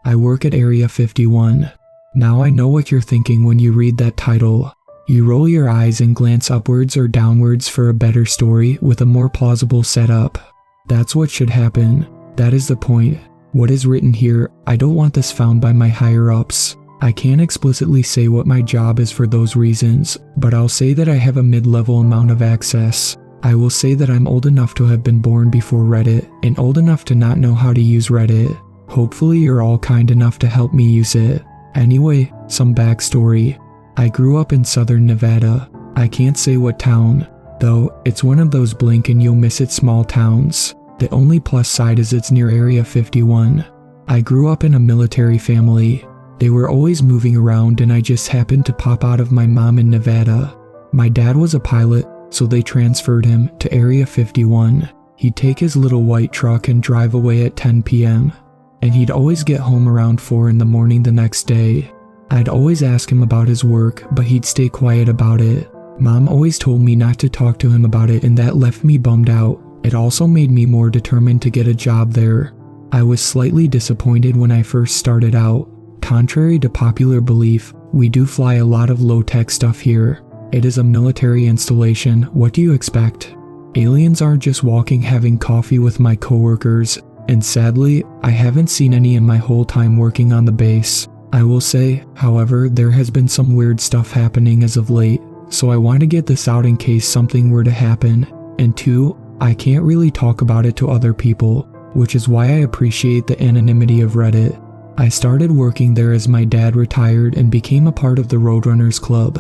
I work at Area 51. Now I know what you're thinking when you read that title. You roll your eyes and glance upwards or downwards for a better story with a more plausible setup. That's what should happen. That is the point. What is written here, I don't want this found by my higher-ups. I can't explicitly say what my job is for those reasons, but I'll say that I have a mid-level amount of access. I will say that I'm old enough to have been born before Reddit, and old enough to not know how to use Reddit. Hopefully you're all kind enough to help me use it. Anyway, some backstory. I grew up in southern Nevada. I can't say what town, though it's one of those blink and you'll miss it small towns. The only plus side is it's near Area 51. I grew up in a military family. They were always moving around and I just happened to pop out of my mom in Nevada. My dad was a pilot, so they transferred him to Area 51. He'd take his little white truck and drive away at 10 p.m. And he'd always get home around 4 in the morning the next day. I'd always ask him about his work, but he'd stay quiet about it. Mom always told me not to talk to him about it, and that left me bummed out. It also made me more determined to get a job there. I was slightly disappointed when I first started out. Contrary to popular belief, we do fly a lot of low-tech stuff here. It is a military installation, what do you expect? Aliens aren't just walking having coffee with my coworkers, and sadly, I haven't seen any in my whole time working on the base. I will say, however, there has been some weird stuff happening as of late, so I want to get this out in case something were to happen. And 2, I can't really talk about it to other people, which is why I appreciate the anonymity of Reddit. I started working there as my dad retired and became a part of the Roadrunners Club.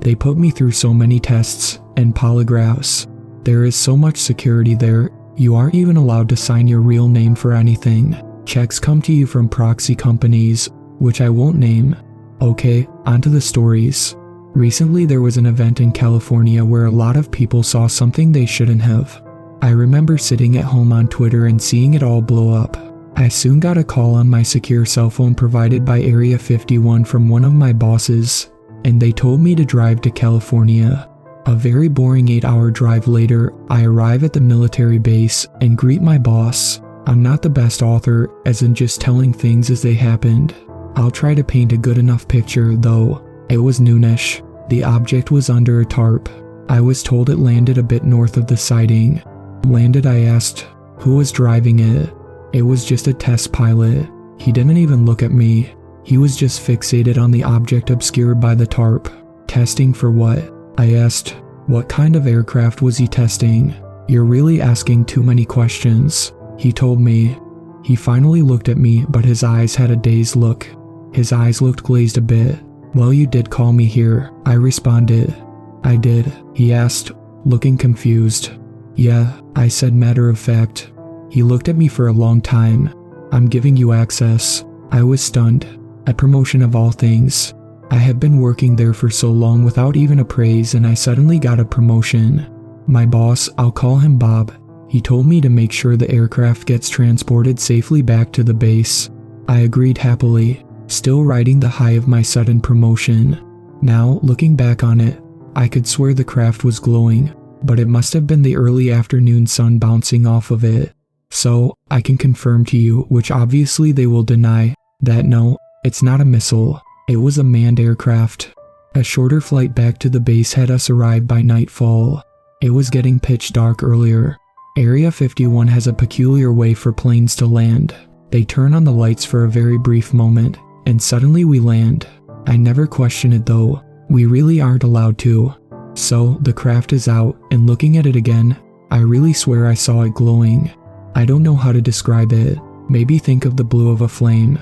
They put me through so many tests and polygraphs. There is so much security there, you aren't even allowed to sign your real name for anything. Checks come to you from proxy companies, which I won't name. Okay, onto the stories. Recently there was an event in California where a lot of people saw something they shouldn't have. I remember sitting at home on Twitter and seeing it all blow up. I soon got a call on my secure cell phone provided by Area 51 from one of my bosses, and they told me to drive to California. A very boring 8-hour drive later, I arrive at the military base and greet my boss. I'm not the best author, as in just telling things as they happened. I'll try to paint a good enough picture, though. It was noonish. The object was under a tarp. I was told it landed a bit north of the sighting. Landed, I asked, who was driving it? It was just a test pilot. He didn't even look at me. He was just fixated on the object obscured by the tarp. Testing for what? I asked. What kind of aircraft was he testing? You're really asking too many questions. He told me. He finally looked at me, but his eyes had a dazed look. His eyes looked glazed a bit. Well, you did call me here, I responded. I did, he asked, looking confused. Yeah, I said matter of fact. He looked at me for a long time. I'm giving you access. I was stunned. A promotion of all things. I have been working there for so long without even a praise, and I suddenly got a promotion. My boss, I'll call him Bob, he told me to make sure the aircraft gets transported safely back to the base. I agreed happily, still riding the high of my sudden promotion. Now, looking back on it, I could swear the craft was glowing, but it must have been the early afternoon sun bouncing off of it. So, I can confirm to you, which obviously they will deny, that no, it's not a missile. It was a manned aircraft. A shorter flight back to the base had us arrive by nightfall. It was getting pitch dark earlier. Area 51 has a peculiar way for planes to land. They turn on the lights for a very brief moment, and suddenly we land. I never question it though. We really aren't allowed to. So, the craft is out, and looking at it again, I really swear I saw it glowing. I don't know how to describe it. Maybe think of the blue of a flame.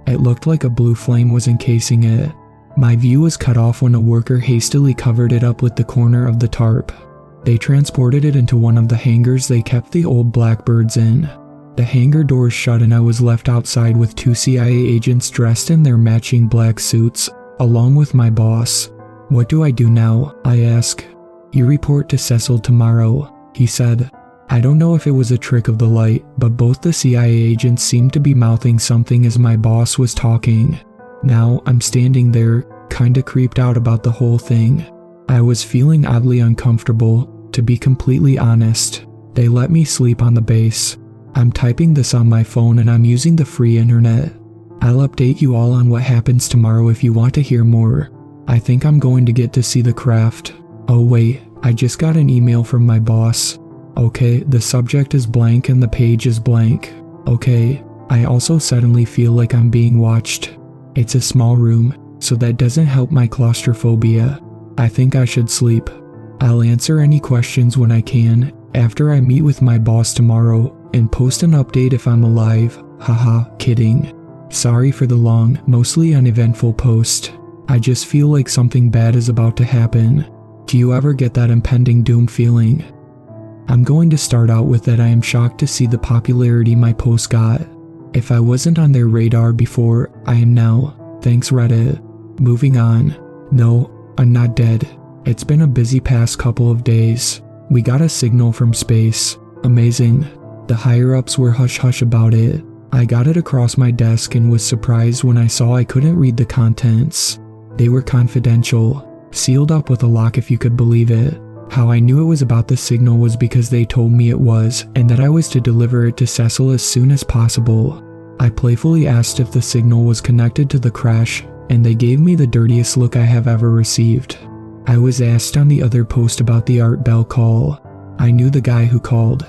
It looked like a blue flame was encasing it. My view was cut off when a worker hastily covered it up with the corner of the tarp. They transported it into one of the hangars they kept the old blackbirds in. The hangar doors shut and I was left outside with 2 CIA agents dressed in their matching black suits, along with my boss. What do I do now? I ask. You report to Cecil tomorrow, he said. I don't know if it was a trick of the light, but both the CIA agents seemed to be mouthing something as my boss was talking. Now, I'm standing there, kinda creeped out about the whole thing. I was feeling oddly uncomfortable, to be completely honest. They let me sleep on the base. I'm typing this on my phone and I'm using the free internet. I'll update you all on what happens tomorrow if you want to hear more. I think I'm going to get to see the craft. Oh wait, I just got an email from my boss. Okay, the subject is blank and the page is blank. Okay, I also suddenly feel like I'm being watched. It's a small room, so that doesn't help my claustrophobia. I think I should sleep. I'll answer any questions when I can, after I meet with my boss tomorrow, and post an update if I'm alive. Haha, kidding. Sorry for the long, mostly uneventful post. I just feel like something bad is about to happen. Do you ever get that impending doom feeling? I'm going to start out with that I am shocked to see the popularity my post got. If I wasn't on their radar before, I am now. Thanks Reddit. Moving on. No, I'm not dead. It's been a busy past couple of days. We got a signal from space. Amazing. The higher-ups were hush-hush about it. I got it across my desk and was surprised when I saw I couldn't read the contents. They were confidential, sealed up with a lock if you could believe it. How I knew it was about the signal was because they told me it was, and that I was to deliver it to Cecil as soon as possible. I playfully asked if the signal was connected to the crash, and they gave me the dirtiest look I have ever received. I was asked on the other post about the Art Bell call. I knew the guy who called.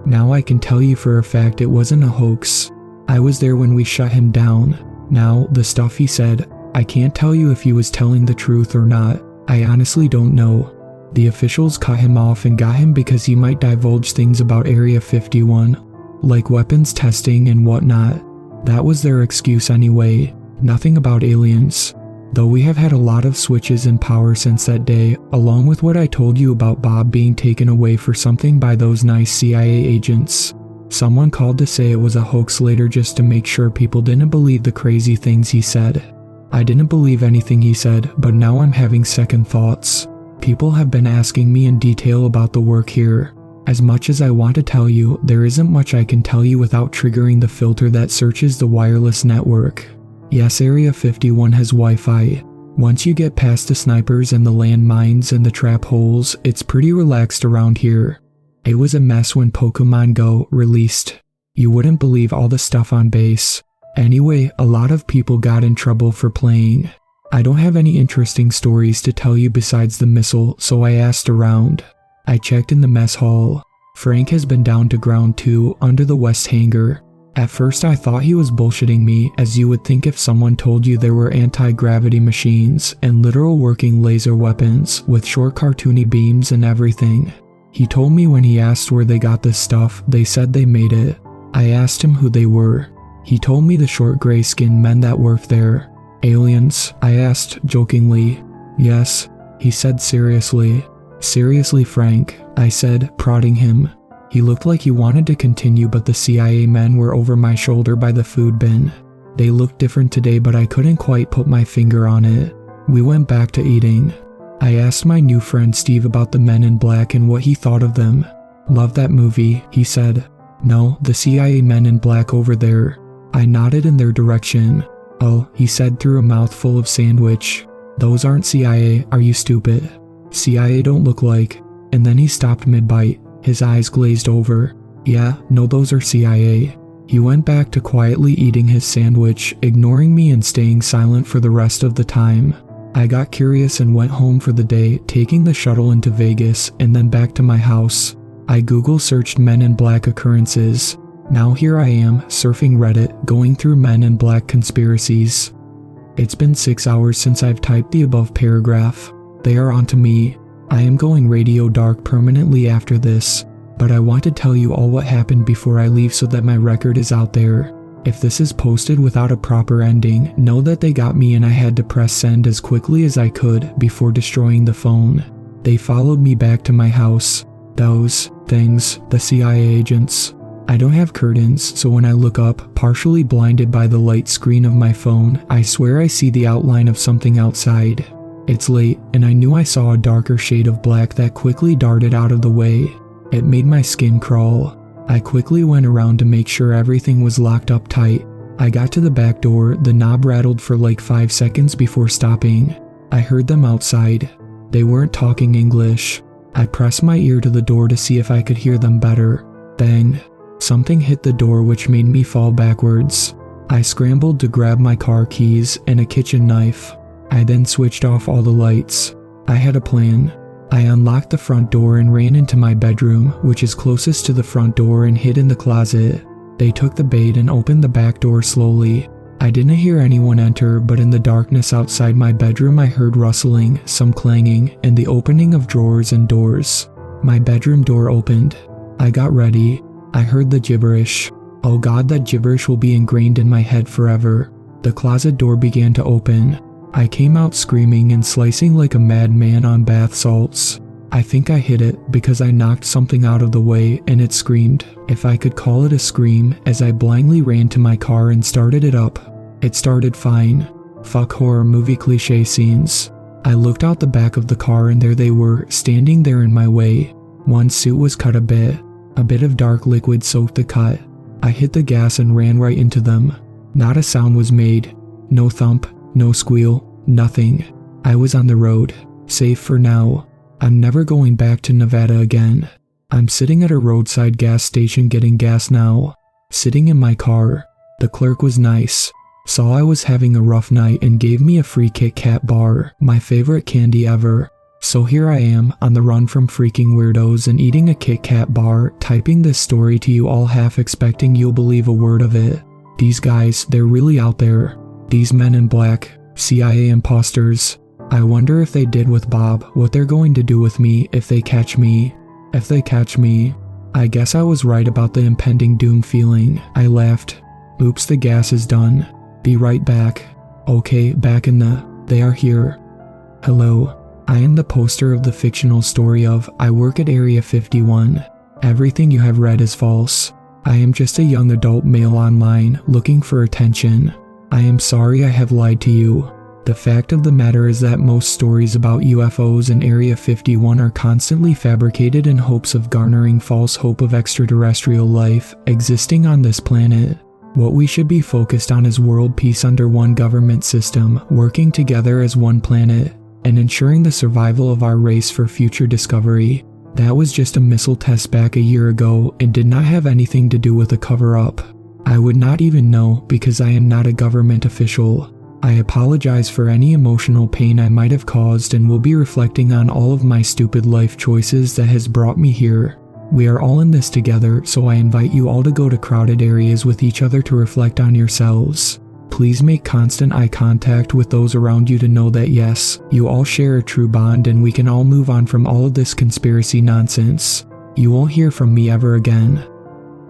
Now I can tell you for a fact it wasn't a hoax. I was there when we shut him down. Now, the stuff he said, I can't tell you if he was telling the truth or not. I honestly don't know. The officials cut him off and got him because he might divulge things about Area 51, like weapons testing and whatnot. That was their excuse anyway, nothing about aliens. Though we have had a lot of switches in power since that day, along with what I told you about Bob being taken away for something by those nice CIA agents. Someone called to say it was a hoax later just to make sure people didn't believe the crazy things he said. I didn't believe anything he said, but now I'm having second thoughts. People have been asking me in detail about the work here. As much as I want to tell you, there isn't much I can tell you without triggering the filter that searches the wireless network. Yes, Area 51 has Wi-Fi. Once you get past the snipers and the landmines and the trap holes, it's pretty relaxed around here. It was a mess when Pokemon Go released. You wouldn't believe all the stuff on base. Anyway, a lot of people got in trouble for playing. I don't have any interesting stories to tell you besides the missile, so I asked around. I checked in the mess hall. Frank has been down to ground 2 under the west hangar. At first I thought he was bullshitting me, as you would think if someone told you there were anti-gravity machines and literal working laser weapons with short cartoony beams and everything. He told me when he asked where they got this stuff, they said they made it. I asked him who they were. He told me the short gray-skinned men that worked there. Aliens? I asked jokingly. Yes, he said seriously. Seriously, Frank, I said, prodding him. He looked like he wanted to continue, but the CIA men were over my shoulder by the food bin. They looked different today, but I couldn't quite put my finger on it. We went back to eating. I asked my new friend Steve about the Men in Black and what he thought of them. Love that movie, he said. No, the CIA Men in Black over there. I nodded in their direction. Oh, he said through a mouthful of sandwich. Those aren't CIA, are you stupid? CIA don't look like. And then he stopped mid-bite, his eyes glazed over. Yeah, no, those are CIA. He went back to quietly eating his sandwich, ignoring me and staying silent for the rest of the time. I got curious and went home for the day, taking the shuttle into Vegas and then back to my house. I Google searched Men in Black occurrences. Now here I am, surfing Reddit, going through Men in Black conspiracies. It's been 6 hours since I've typed the above paragraph. They are onto me. I am going radio dark permanently after this, but I want to tell you all what happened before I leave so that my record is out there. If this is posted without a proper ending, know that they got me and I had to press send as quickly as I could before destroying the phone. They followed me back to my house. Those things, the CIA agents. I don't have curtains, so when I look up, partially blinded by the light screen of my phone, I swear I see the outline of something outside. It's late, and I knew I saw a darker shade of black that quickly darted out of the way. It made my skin crawl. I quickly went around to make sure everything was locked up tight. I got to the back door, the knob rattled for like 5 seconds before stopping. I heard them outside. They weren't talking English. I pressed my ear to the door to see if I could hear them better. Bang. Something hit the door which made me fall backwards. I scrambled to grab my car keys and a kitchen knife. I then switched off all the lights. I had a plan. I unlocked the front door and ran into my bedroom, which is closest to the front door, and hid in the closet. They took the bait and opened the back door slowly. I didn't hear anyone enter, but in the darkness outside my bedroom I heard rustling, some clanging, and the opening of drawers and doors. My bedroom door opened. I got ready. I heard the gibberish. Oh God, that gibberish will be ingrained in my head forever. The closet door began to open. I came out screaming and slicing like a madman on bath salts. I think I hit it because I knocked something out of the way and it screamed, if I could call it a scream, as I blindly ran to my car and started it up. It started fine. Fuck horror movie cliche scenes. I looked out the back of the car and there they were, standing there in my way. One suit was cut a bit. A bit of dark liquid soaked the cut. I hit the gas and ran right into them. Not a sound was made. No thump, no squeal, nothing. I was on the road, safe for now. I'm never going back to Nevada again. I'm sitting at a roadside gas station getting gas now. Sitting in my car. The clerk was nice. Saw I was having a rough night and gave me a free Kit Kat bar, my favorite candy ever. So here I am, on the run from freaking weirdos and eating a Kit Kat bar, typing this story to you all half expecting you'll believe a word of it. These guys, they're really out there. These men in black, CIA imposters. I wonder if they did with Bob, what they're going to do with me if they catch me. If they catch me. I guess I was right about the impending doom feeling. I laughed. Oops, the gas is done. Be right back. Okay, back in the... They are here. Hello. I am the poster of the fictional story of I work at Area 51. Everything you have read is false. I am just a young adult male online, looking for attention. I am sorry I have lied to you. The fact of the matter is that most stories about UFOs in Area 51 are constantly fabricated in hopes of garnering false hope of extraterrestrial life existing on this planet. What we should be focused on is world peace under one government system, working together as one planet, and ensuring the survival of our race for future discovery. That was just a missile test back a year ago and did not have anything to do with a cover-up. I would not even know because I am not a government official. I apologize for any emotional pain I might have caused and will be reflecting on all of my stupid life choices that has brought me here. We are all in this together, so I invite you all to go to crowded areas with each other to reflect on yourselves. Please make constant eye contact with those around you to know that yes, you all share a true bond and we can all move on from all of this conspiracy nonsense. You won't hear from me ever again.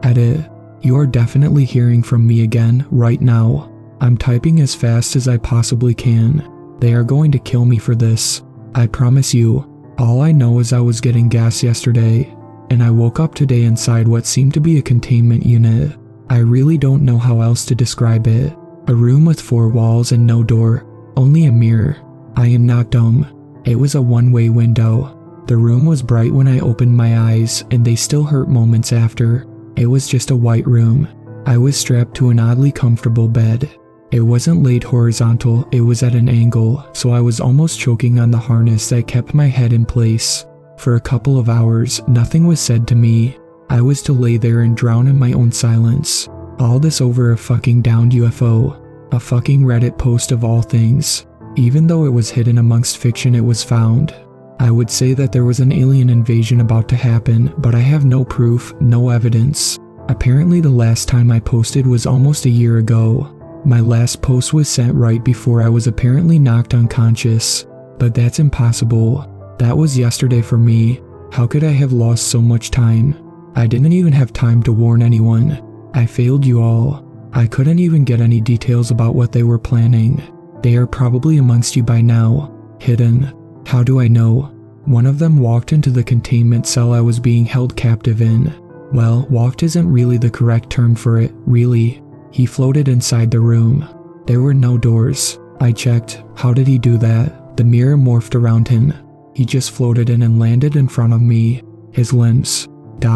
Edit. You are definitely hearing from me again, right now. I'm typing as fast as I possibly can. They are going to kill me for this. I promise you. All I know is I was getting gas yesterday, and I woke up today inside what seemed to be a containment unit. I really don't know how else to describe it. A room with 4 walls and no door, only a mirror. I am not dumb. It was a one-way window. The room was bright when I opened my eyes, and they still hurt moments after. It was just a white room. I was strapped to an oddly comfortable bed. It wasn't laid horizontal, it was at an angle, so I was almost choking on the harness that kept my head in place. For a couple of hours, nothing was said to me. I was to lay there and drown in my own silence. All this over a fucking downed UFO. A fucking Reddit post of all things. Even though it was hidden amongst fiction, it was found. I would say that there was an alien invasion about to happen, but I have no proof, no evidence. Apparently the last time I posted was almost a year ago. My last post was sent right before I was apparently knocked unconscious. But that's impossible. That was yesterday for me. How could I have lost so much time? I didn't even have time to warn anyone. I failed you all. I couldn't even get any details about what they were planning. They are probably amongst you by now. Hidden. How do I know? One of them walked into the containment cell I was being held captive in. Well, walked isn't really the correct term for it, really. He floated inside the room. There were no doors. I checked. How did he do that? The mirror morphed around him. He just floated in and landed in front of me. His limbs.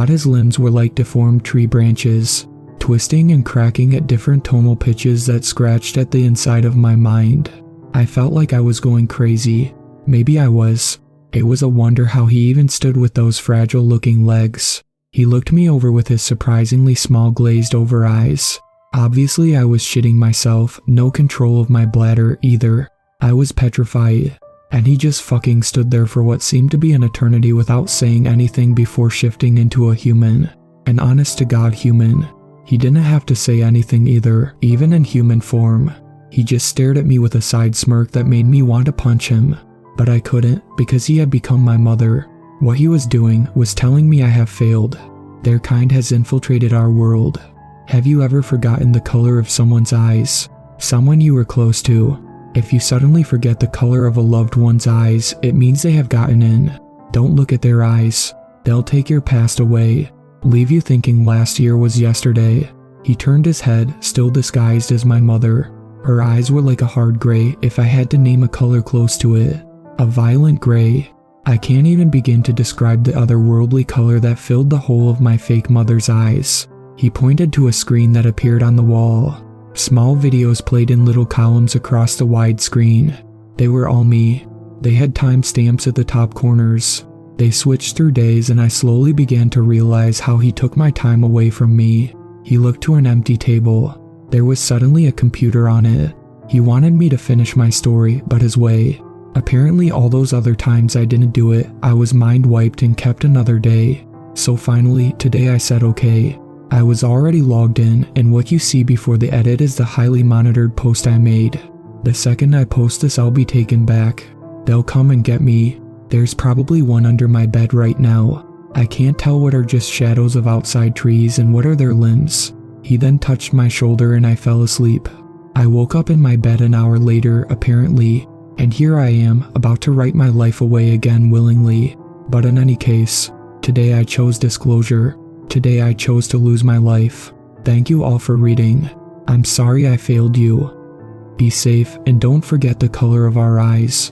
His limbs were like deformed tree branches, twisting and cracking at different tonal pitches that scratched at the inside of my mind. I felt like I was going crazy. Maybe I was. It was a wonder how he even stood with those fragile-looking legs. He looked me over with his surprisingly small glazed-over eyes. Obviously I was shitting myself, no control of my bladder either. I was petrified. And he just fucking stood there for what seemed to be an eternity without saying anything before shifting into a human. An honest to God human. He didn't have to say anything either, even in human form. He just stared at me with a side smirk that made me want to punch him. But I couldn't, because he had become my mother. What he was doing was telling me I have failed. Their kind has infiltrated our world. Have you ever forgotten the color of someone's eyes? Someone you were close to. If you suddenly forget the color of a loved one's eyes, it means they have gotten in. Don't look at their eyes. They'll take your past away. Leave you thinking last year was yesterday. He turned his head, still disguised as my mother. Her eyes were like a hard gray if I had to name a color close to it. A violent gray. I can't even begin to describe the otherworldly color that filled the whole of my fake mother's eyes. He pointed to a screen that appeared on the wall. Small videos played in little columns across the wide screen. They were all me. They had timestamps at the top corners. They switched through days and I slowly began to realize how he took my time away from me. He looked to an empty table. There was suddenly a computer on it. He wanted me to finish my story, but his way. Apparently all those other times I didn't do it, I was mind wiped and kept another day. So finally, today I said okay. I was already logged in, and what you see before the edit is the highly monitored post I made. The second I post this, I'll be taken back. They'll come and get me. There's probably one under my bed right now. I can't tell what are just shadows of outside trees and what are their limbs. He then touched my shoulder and I fell asleep. I woke up in my bed an hour later, apparently, and here I am, about to write my life away again willingly. But in any case, today I chose disclosure. Today I chose to lose my life. Thank you all for reading. I'm sorry I failed you. Be safe and don't forget the color of our eyes.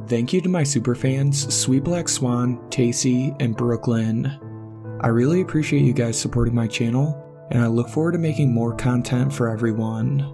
Thank you to my superfans, Sweet Black Swan, Tacy, and Brooklyn. I really appreciate you guys supporting my channel, and I look forward to making more content for everyone.